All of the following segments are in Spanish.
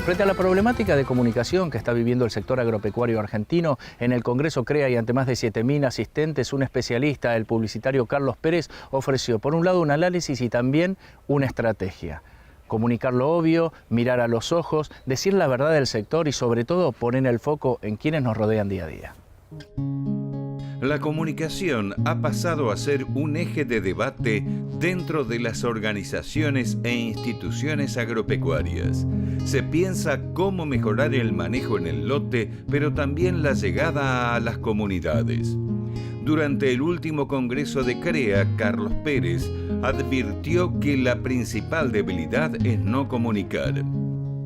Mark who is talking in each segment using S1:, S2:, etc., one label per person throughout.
S1: Frente a la problemática de comunicación que está viviendo el sector agropecuario argentino, en el Congreso CREA y ante más de 7.000 asistentes, un especialista, el publicitario Carlos Pérez, ofreció por un lado un análisis y también una estrategia. Comunicar lo obvio, mirar a los ojos, decir la verdad del sector y sobre todo poner el foco en quienes nos rodean día a día.
S2: La comunicación ha pasado a ser un eje de debate dentro de las organizaciones e instituciones agropecuarias. Se piensa cómo mejorar el manejo en el lote, pero también la llegada a las comunidades. Durante el último congreso de CREA, Carlos Pérez advirtió que la principal debilidad es no comunicar.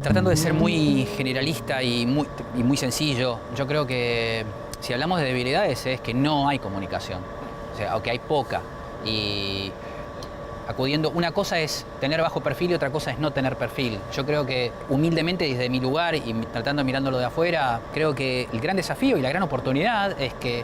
S3: Tratando de ser muy generalista y muy sencillo, yo creo que si hablamos de debilidades es que no hay comunicación, o sea, o que hay poca. Y acudiendo, una cosa es tener bajo perfil y otra cosa es no tener perfil. Yo creo que humildemente desde mi lugar y tratando de mirándolo de afuera, creo que el gran desafío y la gran oportunidad es que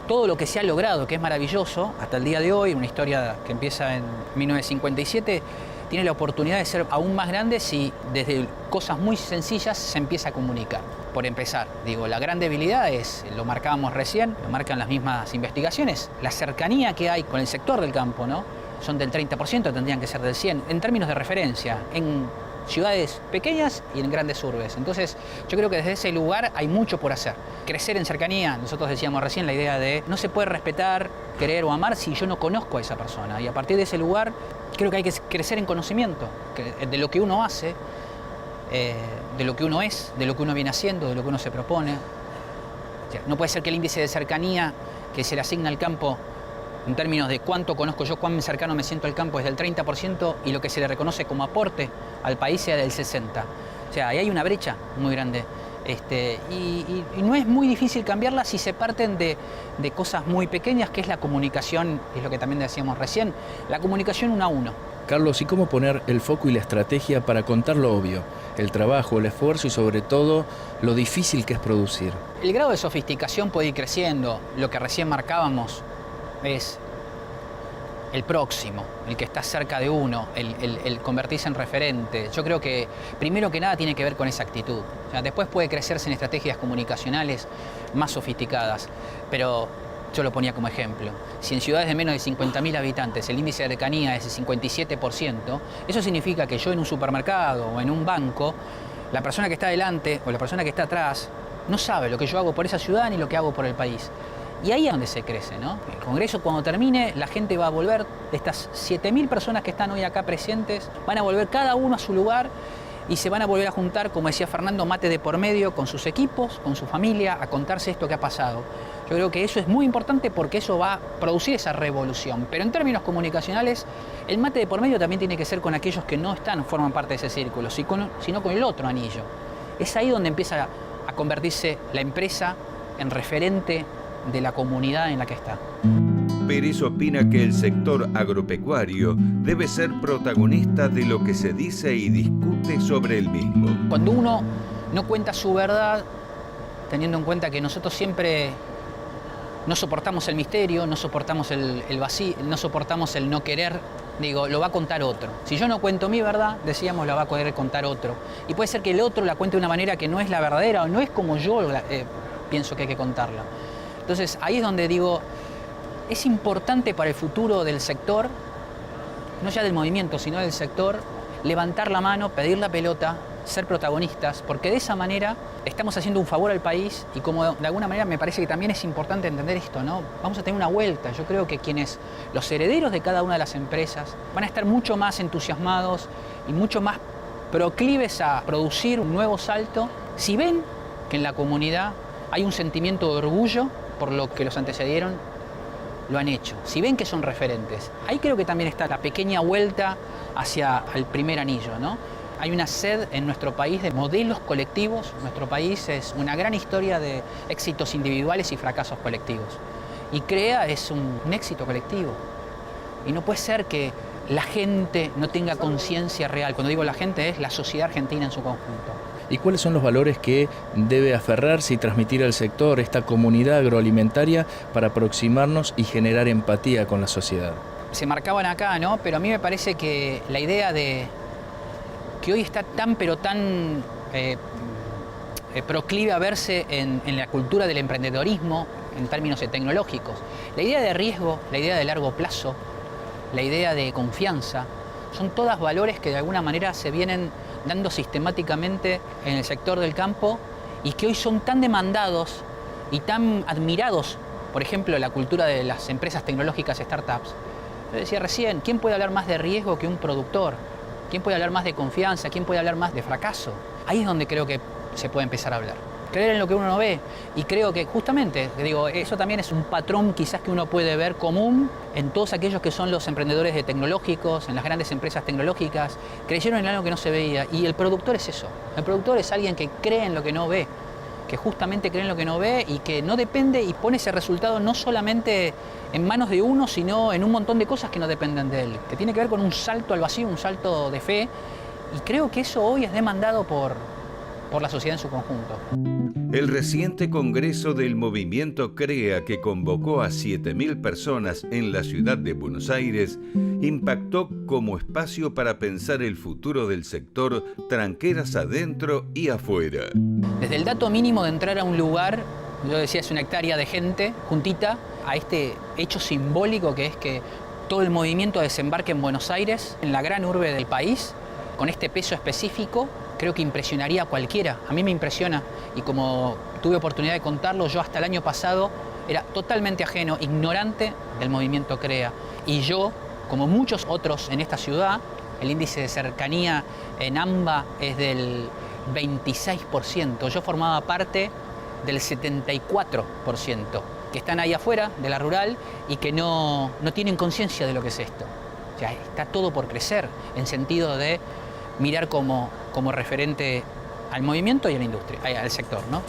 S3: todo lo que se ha logrado, que es maravilloso, hasta el día de hoy, una historia que empieza en 1957, tiene la oportunidad de ser aún más grande si desde cosas muy sencillas se empieza a comunicar. Por empezar, digo, la gran debilidad es, lo marcábamos recién, lo marcan las mismas investigaciones, la cercanía que hay con el sector del campo, ¿no? Son del 30%, tendrían que ser del 100%, en términos de referencia, en ciudades pequeñas y en grandes urbes. Entonces, yo creo que desde ese lugar hay mucho por hacer. Crecer en cercanía, nosotros decíamos recién la idea de no se puede respetar, querer o amar si yo no conozco a esa persona. Y a partir de ese lugar, creo que hay que crecer en conocimiento de lo que uno hace, de lo que uno es, de lo que uno viene haciendo, de lo que uno se propone. O sea, no puede ser que el índice de cercanía que se le asigna al campo en términos de cuánto conozco yo, cuán cercano me siento al campo es del 30% y lo que se le reconoce como aporte al país sea del 60%. O sea, ahí hay una brecha muy grande. Y no es muy difícil cambiarla si se parten de cosas muy pequeñas, que es la comunicación, es lo que también decíamos recién, la comunicación uno a uno.
S1: Carlos, ¿y cómo poner el foco y la estrategia para contar lo obvio? El trabajo, el esfuerzo y sobre todo lo difícil que es producir.
S3: El grado de sofisticación puede ir creciendo. Lo que recién marcábamos es el próximo, el que está cerca de uno, el convertirse en referente. Yo creo que primero que nada tiene que ver con esa actitud. O sea, después puede crecerse en estrategias comunicacionales más sofisticadas, pero yo lo ponía como ejemplo. Si en ciudades de menos de 50.000 habitantes el índice de cercanía es de 57%, eso significa que yo en un supermercado o en un banco, la persona que está adelante o la persona que está atrás no sabe lo que yo hago por esa ciudad ni lo que hago por el país. Y ahí es donde se crece, ¿no? El Congreso, cuando termine, la gente va a volver, de estas 7.000 personas que están hoy acá presentes, van a volver cada uno a su lugar y se van a volver a juntar, como decía Fernando, mate de por medio con sus equipos, con su familia, a contarse esto que ha pasado. Yo creo que eso es muy importante porque eso va a producir esa revolución. Pero en términos comunicacionales, el mate de por medio también tiene que ser con aquellos que no forman parte de ese círculo, sino con el otro anillo. Es ahí donde empieza a convertirse la empresa en referente de la comunidad en la que está.
S2: Pérez opina que el sector agropecuario debe ser protagonista de lo que se dice y discute sobre el mismo.
S3: Cuando uno no cuenta su verdad, teniendo en cuenta que nosotros siempre no soportamos el misterio, no soportamos el vacío, no soportamos el no querer, digo, lo va a contar otro. Si yo no cuento mi verdad, decíamos, la va a poder contar otro. Y puede ser que el otro la cuente de una manera que no es la verdadera o no es como yo pienso que hay que contarla. Entonces, ahí es donde digo, es importante para el futuro del sector, no ya del movimiento, sino del sector, levantar la mano, pedir la pelota, ser protagonistas, porque de esa manera estamos haciendo un favor al país y como de alguna manera me parece que también es importante entender esto, ¿no? Vamos a tener una vuelta. Yo creo que los herederos de cada una de las empresas van a estar mucho más entusiasmados y mucho más proclives a producir un nuevo salto si ven que en la comunidad hay un sentimiento de orgullo por lo que los antecedieron lo han hecho. Si ven que son referentes, ahí creo que también está la pequeña vuelta hacia el primer anillo, ¿no? Hay una sed en nuestro país de modelos colectivos. Nuestro país es una gran historia de éxitos individuales y fracasos colectivos. Y CREA es un éxito colectivo. Y no puede ser que la gente no tenga conciencia real. Cuando digo la gente es la sociedad argentina en su conjunto.
S1: ¿Y cuáles son los valores que debe aferrarse y transmitir al sector, esta comunidad agroalimentaria, para aproximarnos y generar empatía con la sociedad?
S3: Se marcaban acá, ¿no? Pero a mí me parece que la idea de que hoy está tan proclive a verse en la cultura del emprendedorismo en términos tecnológicos. La idea de riesgo, la idea de largo plazo, la idea de confianza, son todas valores que de alguna manera se vienen dando sistemáticamente en el sector del campo y que hoy son tan demandados y tan admirados, por ejemplo, la cultura de las empresas tecnológicas, startups. Yo decía recién, ¿quién puede hablar más de riesgo que un productor? ¿Quién puede hablar más de confianza? ¿Quién puede hablar más de fracaso? Ahí es donde creo que se puede empezar a hablar. Creer en lo que uno no ve. Y creo que justamente, digo, eso también es un patrón quizás que uno puede ver común en todos aquellos que son los emprendedores de tecnológicos, en las grandes empresas tecnológicas. Creyeron en algo que no se veía. Y el productor es eso. El productor es alguien que cree en lo que no ve, que justamente cree en lo que no ve y que no depende y pone ese resultado no solamente en manos de uno, sino en un montón de cosas que no dependen de él, que tiene que ver con un salto al vacío, un salto de fe, y creo que eso hoy es demandado por la sociedad en su conjunto.
S2: El reciente congreso del movimiento CREA, que convocó a 7.000 personas en la ciudad de Buenos Aires, impactó como espacio para pensar el futuro del sector tranqueras adentro y afuera.
S3: Desde el dato mínimo de entrar a un lugar, yo decía, es una hectárea de gente juntita, a este hecho simbólico que es que todo el movimiento desembarque en Buenos Aires, en la gran urbe del país, con este peso específico, creo que impresionaría a cualquiera. A mí me impresiona, y como tuve oportunidad de contarlo, yo hasta el año pasado era totalmente ajeno, ignorante del movimiento CREA. Y yo, como muchos otros en esta ciudad, el índice de cercanía en AMBA es del 26%. Yo formaba parte del 74%, que están ahí afuera de la rural y que no tienen conciencia de lo que es esto. O sea, está todo por crecer, en sentido de mirar como referente al movimiento y a la industria, al sector, ¿no?